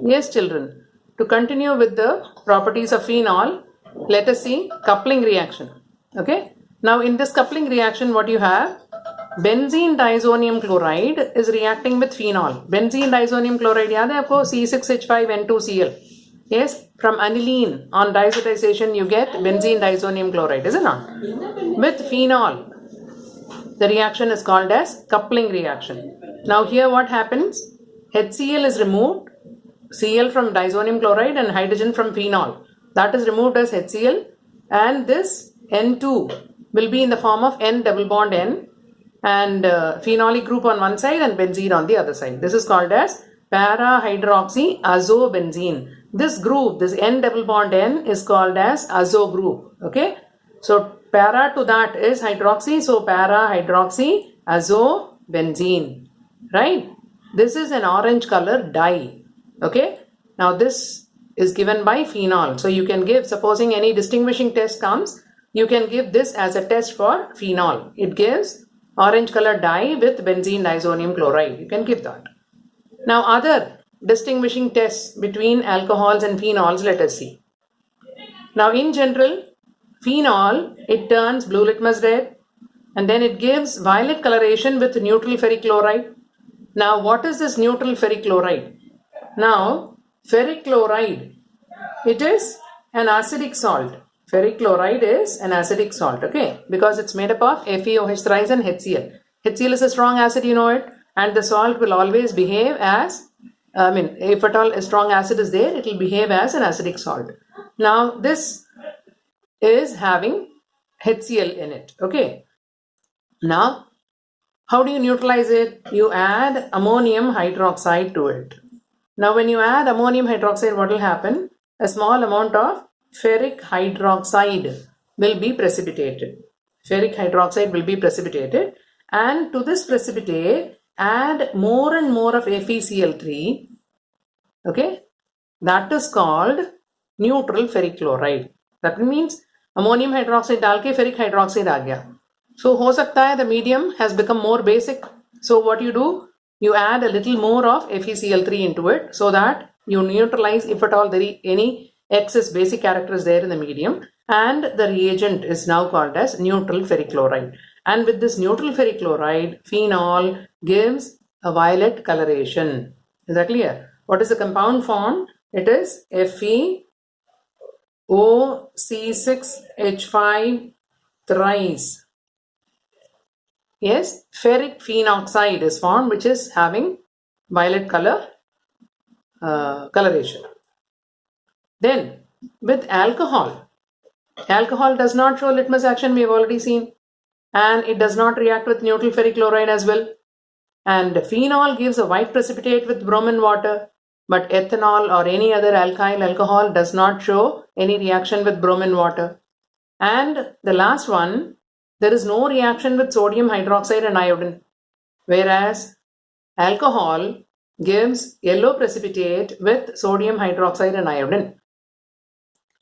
Yes, children. To continue with the properties of phenol, let us see coupling reaction. Okay. Now, in this coupling reaction, what you have? Benzene diazonium chloride is reacting with phenol. Benzene diazonium chloride, याद है आपको C6H5N2Cl. Yes, from aniline on diazotization you get benzene diazonium chloride, is it not? With phenol, the reaction is called as coupling reaction. Now here what happens? HCl is removed, Cl from diazonium chloride and hydrogen from phenol. That is removed as HCl, and this N2 will be in the form of N double bond N and phenolic group on one side and benzene on the other side. This is called as para-hydroxyazobenzene. This group, this N double bond N, is called as azo group. Okay, so para to that is hydroxy, so para-hydroxyazobenzene, right? This is an orange color dye. Okay, now this is given by phenol. So you can give, supposing any distinguishing test comes, you can give this as a test for phenol. It gives orange color dye with benzene diazonium chloride. You can give that. Now other distinguishing tests between alcohols and phenols, let us see. Now in general, phenol, it turns blue litmus red and then it gives violet coloration with neutral ferric chloride. Now what is this neutral ferric chloride? Now ferric chloride, it is an acidic salt. Ferric chloride is an acidic salt, okay, because it's made up of FeOH thrice and HCl. HCl is a strong acid, you know it, and the salt will always behave as, if at all a strong acid is there, it will behave as an acidic salt. Now this is having HCl in it, okay. Now how do you neutralize it? You add ammonium hydroxide to it. Now when you add ammonium hydroxide, what will happen? A small amount of ferric hydroxide will be precipitated. Ferric hydroxide will be precipitated, and to this precipitate add more and more of FeCl3. Okay, that is called neutral ferric chloride. That means ammonium hydroxide डाल के ferric hydroxide आ गया. So हो सकता है the medium has become more basic. So what you do? You add a little more of FeCl3 into it so that you neutralize, if at all there is any excess basic character is there in the medium, and the reagent is now called as neutral ferric chloride. And with this neutral ferric chloride, phenol gives a violet coloration. Is that clear? What is the compound form? It is FeOC6H5 thrice. Yes, ferric phenoxide is formed, which is having violet color coloration. Then with alcohol, alcohol does not show litmus action, we have already seen, and it does not react with neutral ferric chloride as well. And phenol gives a white precipitate with bromine water, but ethanol or any other alkyl alcohol does not show any reaction with bromine water. And the last one, there is no reaction with sodium hydroxide and iodine, whereas alcohol gives yellow precipitate with sodium hydroxide and iodine.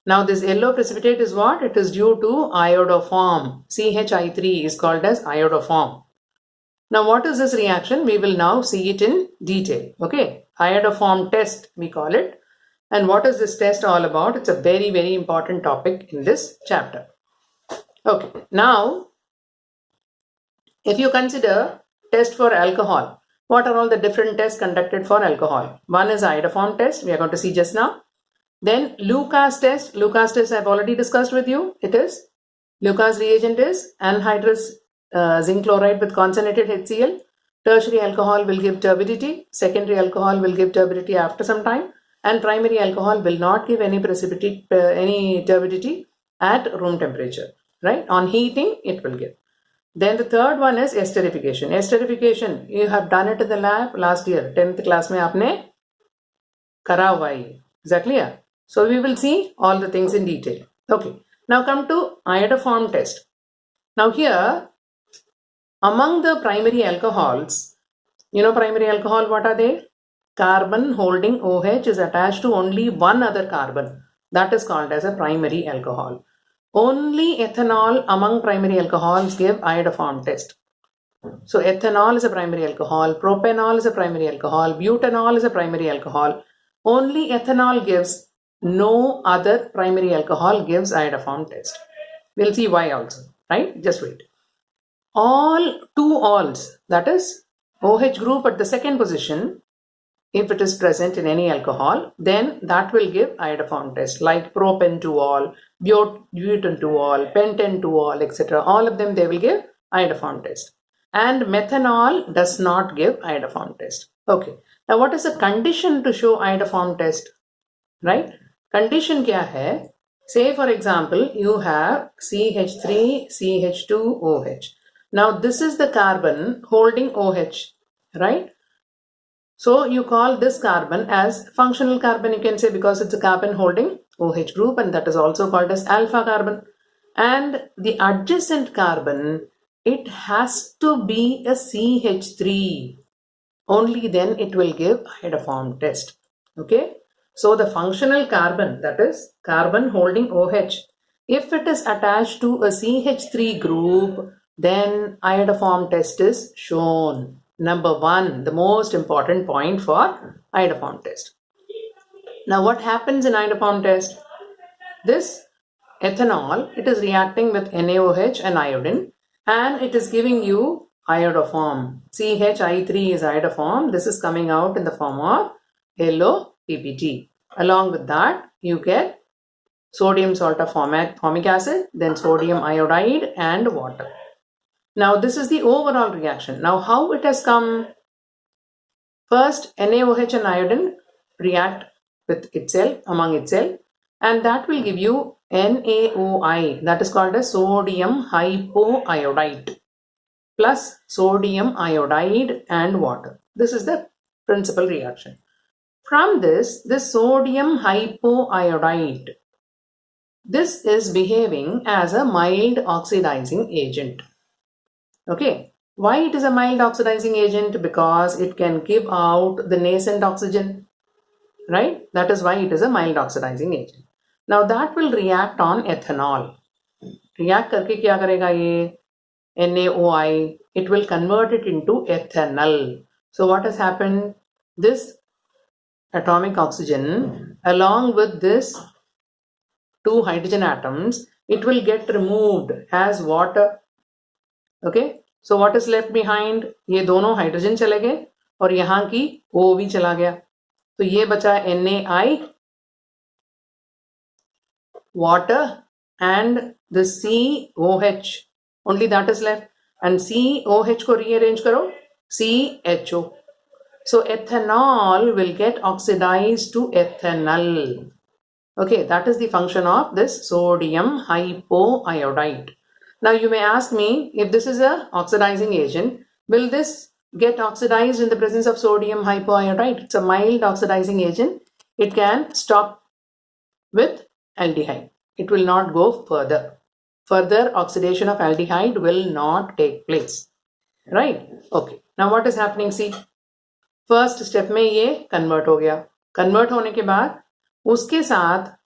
Now this yellow precipitate is what? It is due to iodoform. CHI3 is called as iodoform. Now what is this reaction? We will now see it in detail. Okay, iodoform test we call it. And what is this test all about? It's a very, very important topic in this chapter. Okay, now if you consider test for alcohol, what are all the different tests conducted for alcohol? One is iodoform test, we are going to see just now. Then Lucas test. Lucas test I have already discussed with you. It is, Lucas reagent is anhydrous zinc chloride with concentrated HCl. Tertiary alcohol will give turbidity. Secondary alcohol will give turbidity after some time. And primary alcohol will not give any any turbidity at room temperature. Right? On heating, it will give. Then the third one is esterification. Esterification, you have done it in the lab last year. 10th class में आपने करा हुआ है. Is that clear? So we will see all the things in detail. Okay. Now come to iodoform test. Now here, among the primary alcohols, you know primary alcohol, what are they? Carbon holding OH is attached to only one other carbon. That is called as a primary alcohol. Only ethanol among primary alcohols give iodoform test. So ethanol is a primary alcohol, propanol is a primary alcohol, butanol is a primary alcohol. Only ethanol gives, no other primary alcohol gives iodoform test. We'll see why also, right? Just wait. All two alls, that is OH group at the second position, if it is present in any alcohol, then that will give iodoform test, like propentuol, butantuol, pentantuol, etc. All of them, they will give iodoform test. And methanol does not give iodoform test. Okay. Now, what is the condition to show iodoform test? Right? Condition kya hai? Say, for example, you have CH3, CH2, OH. Now, this is the carbon holding OH, right? So you call this carbon as functional carbon, you can say, because it's a carbon holding OH group, and that is also called as alpha carbon. And the adjacent carbon, it has to be a CH3. Only then it will give iodoform test. Okay. So the functional carbon, that is carbon holding OH, if it is attached to a CH3 group, then iodoform test is shown. Number one, the most important point for iodoform test. Now what happens in iodoform test? This ethanol, it is reacting with NaOH and iodine, and it is giving you iodoform. CHI3 is iodoform. This is coming out in the form of yellow PPT. Along with that, you get sodium salt of formic acid, then sodium iodide and water. Now, this is the overall reaction. Now, how it has come? First, NaOH and iodine react with itself, among itself, and that will give you NaOI, that is called as sodium hypoiodide, plus sodium iodide and water. This is the principal reaction. From this sodium hypoiodide, this is behaving as a mild oxidizing agent. Okay. Why it is a mild oxidizing agent? Because it can give out the nascent oxygen, right? That is why it is a mild oxidizing agent. Now that will react on ethanol. React करके क्या करेगा ये? NaOI, it will convert it into ethanol. So what has happened? This atomic oxygen along with this two hydrogen atoms, it will get removed as water. Okay, so what is left behind? ये दोनों hydrogen चले गए और यहाँ की O भी चला गया, तो ये बचा NaI, water, and the COH. Only that is left, and COH को rearrange करो, CHO. So ethanol will get oxidized to ethanol. Okay, that is the function of this sodium hypoiodide. Now you may ask me, if this is a oxidizing agent, will this get oxidized in the presence of sodium hypoiodide? It's a mild oxidizing agent. It can stop with aldehyde. It will not go further. Further oxidation of aldehyde will not take place. Right? Okay. Now what is happening? See, first step में ये convert हो गया. Convert होने के बाद उसके साथ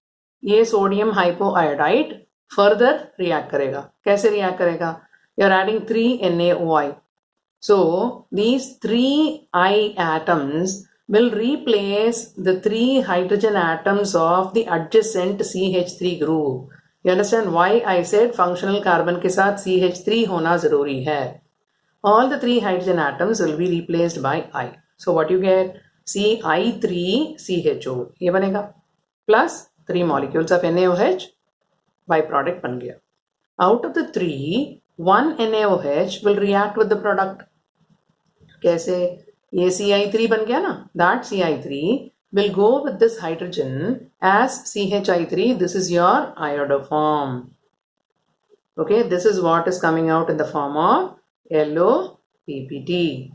ये सोडियम हाइपोआयोडाइड फर्दर रिएक्ट करेगा. कैसे रिएक्ट करेगा? You are adding 3 NaOI. So these 3 I atoms will replace the 3 hydrogen atoms of the adjacent CH3 group. You understand why I said functional carbon के साथ CH3 होना जरूरी है. All the 3 hydrogen atoms will be replaced by I. So what you get? CI3CHO ये बनेगा, plus 3 molecules of NaOH, byproduct बन गया. Out of the 3, 1 NaOH will react with the product. कैसे? ये CI3 बन गया ना, that CI3 will go with this hydrogen as CHI3. This is your iodoform. Okay, this is what is coming out in the form of yellow PPT.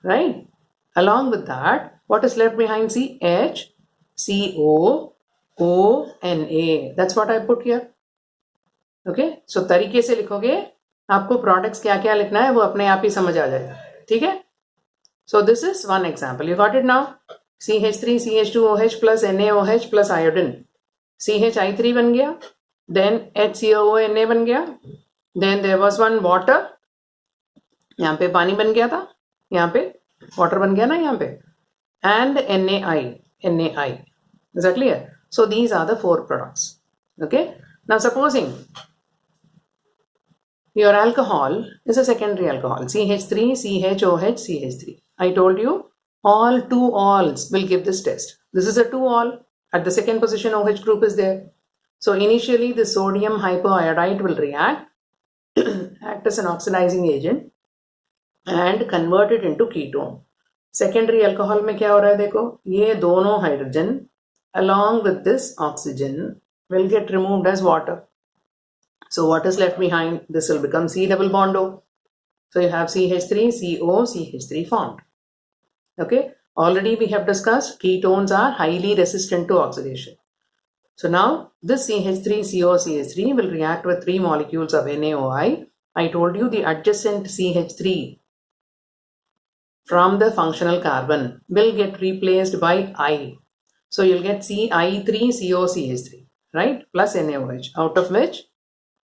Right? Along with that, what is left behind? CH, CO, O, Na. That's what I put here. Okay, so तरीके से लिखोगे, आपको products क्या क्या लिखना है वो अपने आप ही समझ आ जाएगा. ठीक है? So this is one example. You got it now? CH3, CH2OH plus NaOH plus iodine. CHI3 बन गया. Then HCOONA बन गया. Then there was one water. यहाँ पे पानी बन गया था. यहाँ पे water बन गया ना यहाँ पे. And NaI. NaI. Is that clear? So these are the 4 products. Okay. Now supposing your alcohol is a secondary alcohol, CH3, CHOH, CH3. I told you all 2 alls will give this test. This is a 2 all. At the second position, OH group is there. So initially the sodium hypoiodide will react, act as an oxidizing agent and convert it into ketone. Secondary alcohol में क्या हो रहा है देखो, ये दोनों hydrogen along with this oxygen will get removed as water. So what is left behind? This will become C double bond O. So you have CH3, CO, CH3 formed. Okay. Already we have discussed ketones are highly resistant to oxidation. So now this CH3, CO, CH3 will react with 3 molecules of NaOI. I told you the adjacent CH3 from the functional carbon will get replaced by I. So you'll get CI3COCH3, right? Plus NaOH, out of which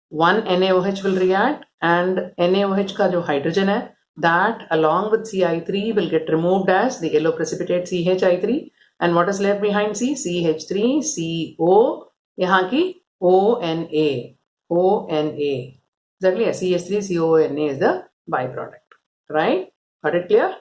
one NaOH will react and NaOH का जो hydrogen है, that along with CI3 will get removed as the yellow precipitate CHI3, and what is left behind CH3CO, यहाँ की ONA. Exactly, CH3CONA is the byproduct, right? Got it clear?